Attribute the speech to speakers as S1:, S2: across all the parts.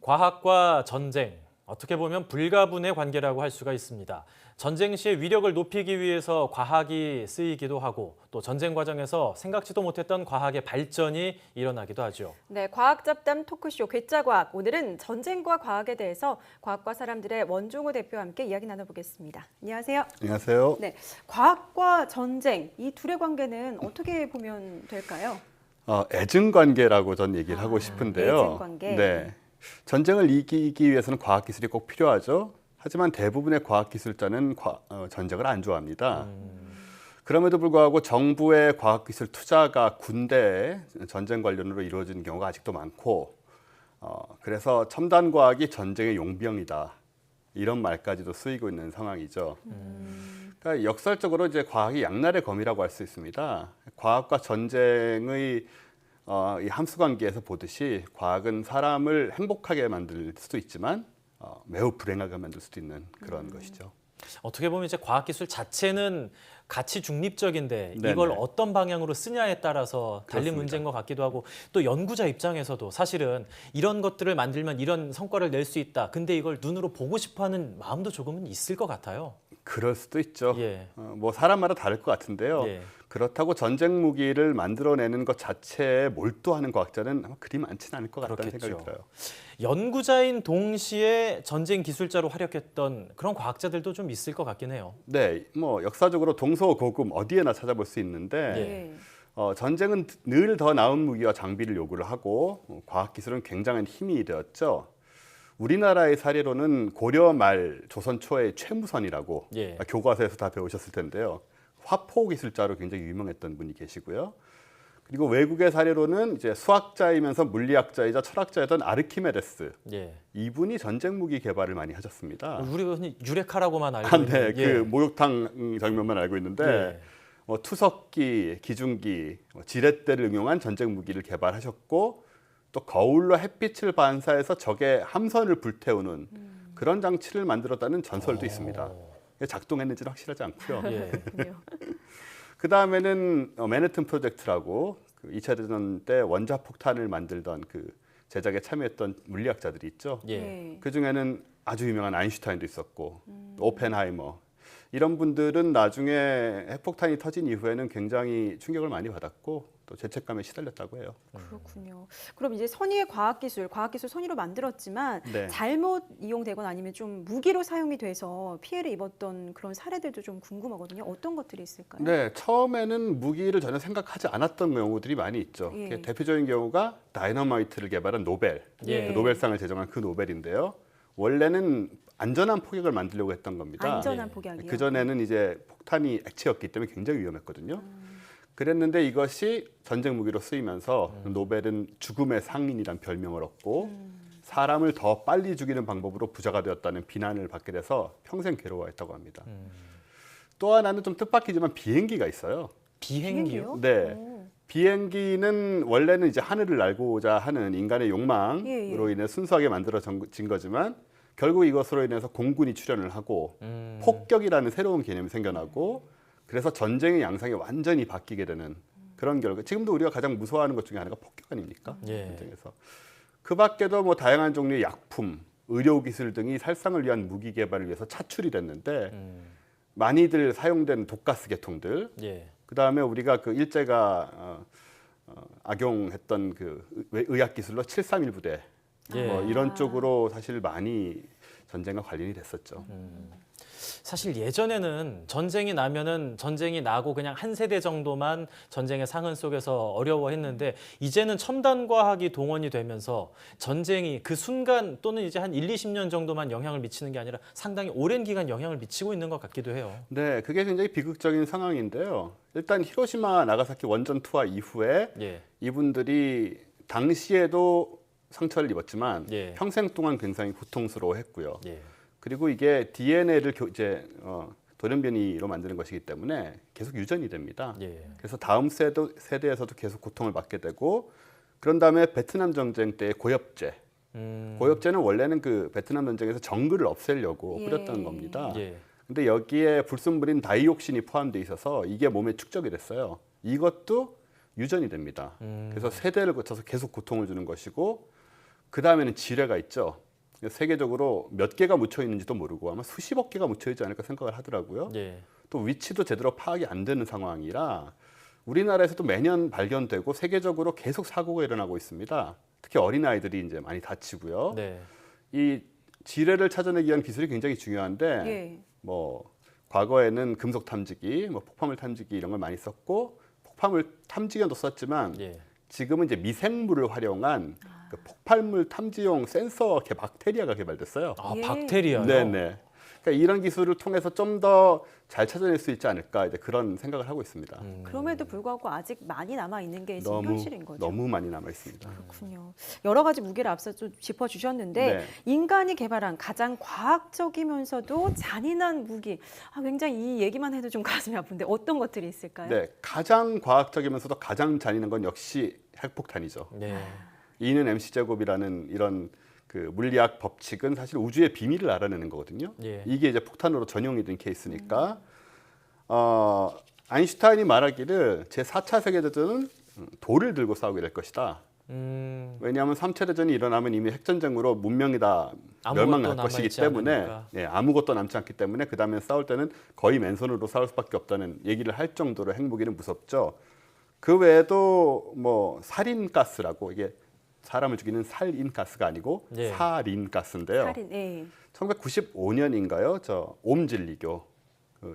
S1: 과학과 전쟁, 어떻게 보면 불가분의 관계라고 할 수가 있습니다. 전쟁 시의 위력을 높이기 위해서 과학이 쓰이기도 하고 또 전쟁 과정에서 생각지도 못했던 과학의 발전이 일어나기도 하죠.
S2: 네, 과학잡담 토크쇼 괴짜과학. 오늘은 전쟁과 과학에 대해서 과학과 사람들의 원종우 대표와 함께 이야기 나눠보겠습니다. 안녕하세요.
S3: 안녕하세요.
S2: 네, 과학과 전쟁, 이 둘의 관계는 어떻게 보면 될까요?
S3: 애증관계라고 전 얘기를 하고 싶은데요.
S2: 애증관계.
S3: 네, 전쟁을 이기기 위해서는 과학기술이 꼭 필요하죠. 하지만 대부분의 과학기술자는 전쟁을 안 좋아합니다. 그럼에도 불구하고 정부의 과학기술 투자가 군대에 전쟁 관련으로 이루어지는 경우가 아직도 많고 그래서 첨단 과학이 전쟁의 용병이다. 이런 말까지도 쓰이고 있는 상황이죠. 그러니까 역설적으로 이제 과학이 양날의 검이라고 할 수 있습니다. 과학과 전쟁의 이 함수관계에서 보듯이 과학은 사람을 행복하게 만들 수도 있지만 매우 불행하게 만들 수도 있는 그런 것이죠.
S1: 어떻게 보면 이제 과학기술 자체는 가치 중립적인데
S3: 네네.
S1: 이걸 어떤 방향으로 쓰냐에 따라서 달린
S3: 그렇습니다.
S1: 문제인 것 같기도 하고 또 연구자 입장에서도 사실은 이런 것들을 만들면 이런 성과를 낼 수 있다. 근데 이걸 눈으로 보고 싶어하는 마음도 조금은 있을 것 같아요.
S3: 그럴 수도 있죠.
S1: 예.
S3: 뭐 사람마다 다를 것 같은데요.
S1: 예.
S3: 그렇다고 전쟁 무기를 만들어내는 것 자체에 몰두하는 과학자는 아마 그리 많지는 않을 것 같다는
S1: 그렇겠죠.
S3: 생각이 들어요.
S1: 연구자인 동시에 전쟁 기술자로 활약했던 그런 과학자들도 좀 있을 것 같긴 해요.
S3: 네, 뭐 역사적으로 동서고금 어디에나 찾아볼 수 있는데
S2: 예.
S3: 전쟁은 늘 더 나은 무기와 장비를 요구를 하고 과학기술은 굉장한 힘이 되었죠. 우리나라의 사례로는 고려 말 조선 초의 최무선이라고
S1: 예.
S3: 교과서에서 다 배우셨을 텐데요. 화포 기술자로 굉장히 유명했던 분이 계시고요. 그리고 외국의 사례로는 이제 수학자이면서 물리학자이자 철학자였던 아르키메데스.
S1: 예.
S3: 이분이 전쟁 무기 개발을 많이 하셨습니다.
S1: 우리가 흔히 유레카라고만 알고
S3: 네,
S1: 있는 예.
S3: 그 목욕탕 장면만 알고 있는데
S1: 예.
S3: 투석기, 기중기, 지렛대를 응용한 전쟁 무기를 개발하셨고 또 거울로 햇빛을 반사해서 적의 함선을 불태우는 그런 장치를 만들었다는 전설도 있습니다. 작동했는지는 확실하지 않고요.
S1: 예.
S2: 그렇군요.
S3: 그 다음에는 맨해튼 프로젝트라고 그 2차 대전 때 원자폭탄을 만들던 그 제작에 참여했던 물리학자들이 있죠.
S1: 예.
S3: 그 중에는 아주 유명한 아인슈타인도 있었고 오펜하이머 이런 분들은 나중에 핵폭탄이 터진 이후에는 굉장히 충격을 많이 받았고 또 죄책감에 시달렸다고 해요.
S2: 그렇군요. 그럼 이제 선의의 과학기술 선의로 만들었지만
S3: 네.
S2: 잘못 이용되거나 아니면 좀 무기로 사용이 돼서 피해를 입었던 그런 사례들도 좀 궁금하거든요. 어떤 것들이 있을까요?
S3: 네, 처음에는 무기를 전혀 생각하지 않았던 경우들이 많이 있죠.
S2: 예.
S3: 대표적인 경우가 다이너마이트를 개발한 노벨,
S1: 예.
S3: 그 노벨상을 제정한 그 노벨인데요. 원래는 안전한 포격을 만들려고 했던 겁니다.
S2: 안전한
S1: 예.
S2: 폭약이요.
S3: 그 전에는 이제 폭탄이 액체였기 때문에 굉장히 위험했거든요. 그랬는데 이것이 전쟁 무기로 쓰이면서 노벨은 죽음의 상인이란 별명을 얻고 사람을 더 빨리 죽이는 방법으로 부자가 되었다는 비난을 받게 돼서 평생 괴로워했다고 합니다. 또 하나는 좀 뜻밖이지만 비행기가 있어요.
S1: 비행기요?
S3: 네.
S2: 오.
S3: 비행기는 원래는 이제 하늘을 날고자 하는 인간의 욕망으로
S2: 예.
S3: 인해 순수하게 만들어진 거지만 결국 이것으로 인해서 공군이 출현을 하고 폭격이라는 새로운 개념이 생겨나고 그래서 전쟁의 양상이 완전히 바뀌게 되는 그런 결과. 지금도 우리가 가장 무서워하는 것 중에 하나가 폭격 아닙니까?
S1: 예.
S3: 전쟁에서. 그 밖에도 뭐 다양한 종류의 약품, 의료기술 등이 살상을 위한 무기 개발을 위해서 차출이 됐는데 많이들 사용된 독가스 계통들
S1: 예.
S3: 그다음에 우리가 그 일제가 악용했던 그 의학 기술로 731 부대
S1: 예.
S3: 뭐 이런 쪽으로 사실 많이 전쟁과 관련이 됐었죠.
S1: 사실 예전에는 전쟁이 나면은 전쟁이 나고 그냥 한 세대 정도만 전쟁의 상흔 속에서 어려워했는데 이제는 첨단 과학이 동원이 되면서 전쟁이 그 순간 또는 이제 한 1, 20년 정도만 영향을 미치는 게 아니라 상당히 오랜 기간 영향을 미치고 있는 것 같기도 해요.
S3: 네, 그게 굉장히 비극적인 상황인데요. 일단 히로시마 나가사키 원전 투하 이후에
S1: 예.
S3: 이분들이 당시에도 상처를 입었지만
S1: 예.
S3: 평생 동안 굉장히 고통스러워했고요.
S1: 예.
S3: 그리고 이게 DNA를 이제 돌연변이로 만드는 것이기 때문에 계속 유전이 됩니다.
S1: 예.
S3: 그래서 다음 세대에서도 계속 고통을 받게 되고 그런 다음에 베트남 전쟁 때 고엽제. 고엽제는 원래는 그 베트남 전쟁에서 정글을 없애려고
S2: 예.
S3: 뿌렸던 겁니다.
S1: 예.
S3: 근데 여기에 불순물인 다이옥신이 포함되어 있어서 이게 몸에 축적이 됐어요. 이것도 유전이 됩니다. 그래서 세대를 거쳐서 계속 고통을 주는 것이고 그 다음에는 지뢰가 있죠. 세계적으로 몇 개가 묻혀 있는지도 모르고 아마 수십억 개가 묻혀 있지 않을까 생각을 하더라고요.
S1: 예.
S3: 또 위치도 제대로 파악이 안 되는 상황이라 우리나라에서도 매년 발견되고 세계적으로 계속 사고가 일어나고 있습니다. 특히 어린아이들이 이제 많이 다치고요.
S1: 네.
S3: 이 지뢰를 찾아내기 위한 기술이 굉장히 중요한데
S2: 예.
S3: 뭐 과거에는 금속 탐지기, 뭐 폭파물 탐지기 이런 걸 많이 썼고 폭파물 탐지기도 썼지만
S1: 예.
S3: 지금은 이제 미생물을 활용한 그 폭발물 탐지용 센서 박테리아가 개발됐어요.
S1: 아,
S2: 예.
S1: 박테리아요.
S3: 네네. 그러니까 이런 기술을 통해서 좀 더 잘 찾아낼 수 있지 않을까 이제 그런 생각을 하고 있습니다.
S2: 그럼에도 불구하고 아직 많이 남아 있는 게 지금 현실인 거죠.
S3: 너무 많이 남아 있습니다.
S2: 그렇군요. 여러 가지 무게를 앞서 좀 짚어주셨는데
S3: 네.
S2: 인간이 개발한 가장 과학적이면서도 잔인한 무기. 굉장히 이 얘기만 해도 좀 가슴이 아픈데 어떤 것들이 있을까요?
S3: 네, 가장 과학적이면서도 가장 잔인한 건 역시 핵폭탄이죠.
S1: 네.
S3: E는 MC 제곱이라는 이런 그 물리학 법칙은 사실 우주의 비밀을 알아내는 거거든요.
S1: 예.
S3: 이게 이제 폭탄으로 전용이 된 케이스니까 아인슈타인이 말하기를 제4차 세계대전은 돌을 들고 싸우게 될 것이다. 왜냐하면 3차 대전이 일어나면 이미 핵전쟁으로 문명이 다 멸망할 것이기 때문에 아무것도 남지 않기 때문에 그 다음에 싸울 때는 거의 맨손으로 싸울 수밖에 없다는 얘기를 할 정도로 핵무기는 무섭죠. 그 외에도 뭐 살인가스라고 이게 사람을 죽이는 살인가스가 아니고
S1: 예.
S3: 살인가스인데요.
S2: 살인, 예.
S3: 1995년인가요? 저 옴진리교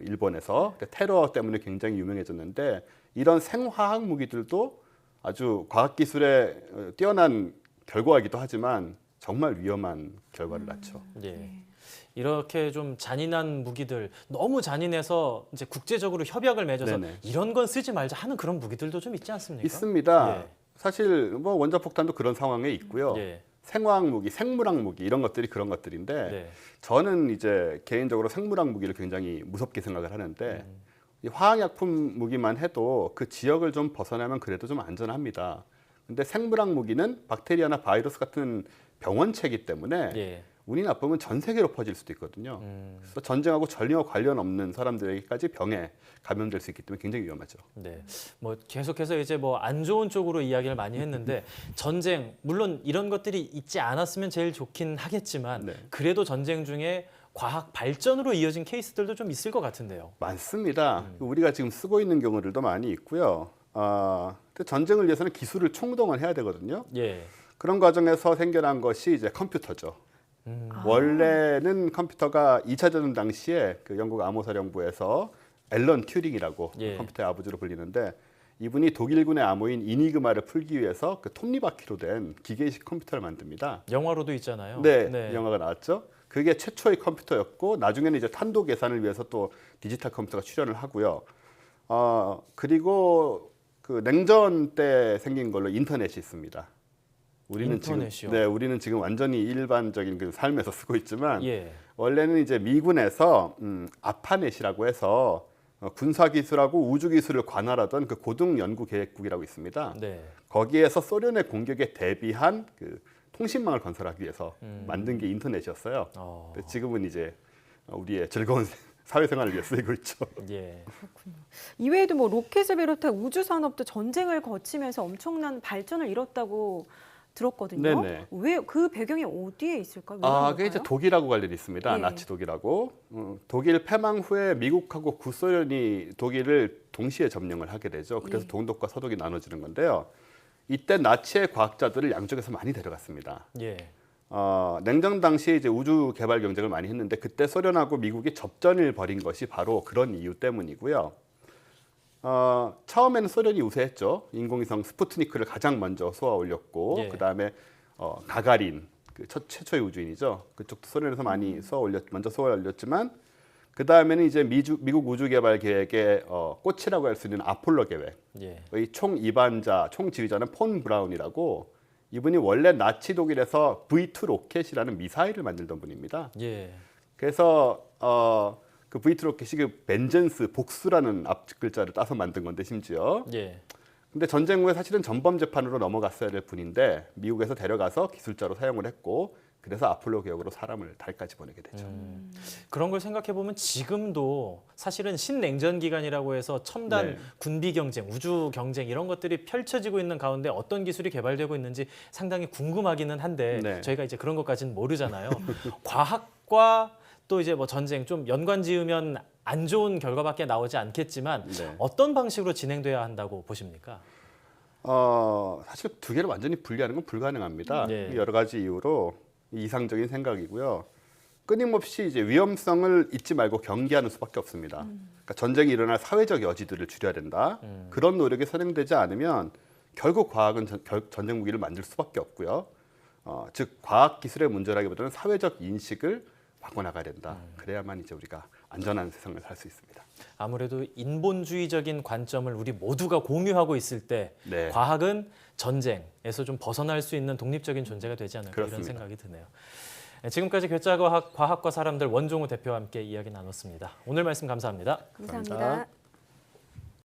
S3: 일본에서 테러 때문에 굉장히 유명해졌는데 이런 생화학 무기들도 아주 과학기술에 뛰어난 결과이기도 하지만 정말 위험한 결과를 낳죠.
S1: 예. 이렇게 좀 잔인한 무기들 너무 잔인해서 이제 국제적으로 협약을 맺어서
S3: 네네.
S1: 이런 건 쓰지 말자 하는 그런 무기들도 좀 있지 않습니까?
S3: 있습니다.
S1: 예.
S3: 사실 뭐 원자폭탄도 그런 상황에 있고요.
S1: 예.
S3: 생화학 무기, 생물학 무기 이런 것들이 그런 것들인데
S1: 네.
S3: 저는 이제 개인적으로 생물학 무기를 굉장히 무섭게 생각을 하는데 이 화학약품 무기만 해도 그 지역을 좀 벗어나면 그래도 좀 안전합니다. 근데 생물학 무기는 박테리아나 바이러스 같은 병원체이기 때문에
S1: 예.
S3: 운이 나쁘면 전 세계로 퍼질 수도 있거든요. 그래서 전쟁하고 전혀 관련 없는 사람들에게까지 병에 감염될 수 있기 때문에 굉장히 위험하죠.
S1: 네, 뭐 계속해서 이제 뭐 안 좋은 쪽으로 이야기를 많이 했는데 전쟁 물론 이런 것들이 있지 않았으면 제일 좋긴 하겠지만
S3: 네.
S1: 그래도 전쟁 중에 과학 발전으로 이어진 케이스들도 좀 있을 것 같은데요.
S3: 많습니다. 우리가 지금 쓰고 있는 경우들도 많이 있고요. 근데 전쟁을 위해서는 기술을 총동원해야 되거든요.
S1: 예,
S3: 그런 과정에서 생겨난 것이 이제 컴퓨터죠. 원래는 컴퓨터가 2차 대전 당시에 그 영국 암호사령부에서 앨런 튜링이라고
S1: 예.
S3: 컴퓨터의 아버지로 불리는데 이분이 독일군의 암호인 이니그마를 풀기 위해서 그 톱니바퀴로 된 기계식 컴퓨터를 만듭니다.
S1: 영화로도 있잖아요.
S3: 네, 영화가 나왔죠. 그게 최초의 컴퓨터였고 나중에는 이제 탄도 계산을 위해서 또 디지털 컴퓨터가 출현을 하고요. 그리고 그 냉전 때 생긴 걸로 인터넷이 있습니다.
S1: 인터넷이요?
S3: 우리는 지금 완전히 일반적인 그 삶에서 쓰고 있지만
S1: 예,
S3: 원래는 이제 미군에서 아파넷이라고 해서 군사 기술하고 우주 기술을 관할하던 그 고등 연구 계획국이라고 있습니다.
S1: 네,
S3: 거기에서 소련의 공격에 대비한 그 통신망을 건설하기 위해서 만든 게 인터넷이었어요. 근데 지금은 이제 우리의 즐거운 사회생활을 위해 쓰이고 있죠.
S1: 예.
S2: 이외에도 뭐 로켓을 비롯해 우주 산업도 전쟁을 거치면서 엄청난 발전을 이뤘다고 들었거든요.
S3: 네네.
S2: 왜 그 배경이 어디에 있을까요?
S3: 그게 이제 독일하고 관련이 있습니다.
S2: 예.
S3: 나치 독일하고 독일 패망 후에 미국하고 구소련이 독일을 동시에 점령을 하게 되죠. 그래서
S2: 예.
S3: 동독과 서독이 나눠지는 건데요. 이때 나치의 과학자들을 양쪽에서 많이 데려갔습니다.
S1: 예.
S3: 냉전 당시에 이제 우주 개발 경쟁을 많이 했는데 그때 소련하고 미국이 접전을 벌인 것이 바로 그런 이유 때문이고요. 처음에는 소련이 우세했죠. 인공위성 스푸트니크를 가장 먼저 쏘아 올렸고
S1: 예.
S3: 그다음에 가가린 그 최초의 우주인이죠. 그쪽도 소련에서 많이 먼저 쏘아 올렸지만 그다음에는 이제 미국 우주 개발 계획의 꽃이라고 할 수 있는 아폴로 계획.
S1: 예.
S3: 이 총 이반자, 총 지휘자는 폰 브라운이라고 이분이 원래 나치 독일에서 V2 로켓이라는 미사일을 만들던 분입니다.
S1: 예.
S3: 그래서 그 V2 로켓이 그 벤젠스, 복수라는 앞 글자를 따서 만든 건데 심지어.
S1: 예.
S3: 근데 전쟁 후에 사실은 전범 재판으로 넘어갔어야 될 분인데 미국에서 데려가서 기술자로 사용을 했고 그래서 아폴로 계획으로 사람을 달까지 보내게 되죠.
S1: 그런 걸 생각해 보면 지금도 사실은 신냉전 기간이라고 해서 첨단
S3: 네.
S1: 군비 경쟁, 우주 경쟁 이런 것들이 펼쳐지고 있는 가운데 어떤 기술이 개발되고 있는지 상당히 궁금하기는 한데
S3: 네.
S1: 저희가 이제 그런 것까지는 모르잖아요. 과학과 또 이제 뭐 전쟁 좀 연관 지으면 안 좋은 결과밖에 나오지 않겠지만
S3: 네.
S1: 어떤 방식으로 진행돼야 한다고 보십니까?
S3: 사실 두 개를 완전히 분리하는 건 불가능합니다.
S1: 네.
S3: 여러 가지 이유로 이상적인 생각이고요. 끊임없이 이제 위험성을 잊지 말고 경계하는 수밖에 없습니다. 그러니까 전쟁이 일어날 사회적 여지들을 줄여야 된다. 그런 노력이 선행되지 않으면 결국 과학은 전쟁 무기를 만들 수밖에 없고요. 즉 과학 기술의 문제라기보다는 사회적 인식을 바꿔나가야 된다. 그래야만 이제 우리가 안전한 세상을 살 수 있습니다.
S1: 아무래도 인본주의적인 관점을 우리 모두가 공유하고 있을 때
S3: 네.
S1: 과학은 전쟁에서 좀 벗어날 수 있는 독립적인 존재가 되지 않을까 이런
S3: 그렇습니다.
S1: 생각이 드네요. 네, 지금까지 괴짜과학과 사람들 원종우 대표와 함께 이야기 나눴습니다. 오늘 말씀 감사합니다.
S2: 감사합니다.
S3: 감사합니다.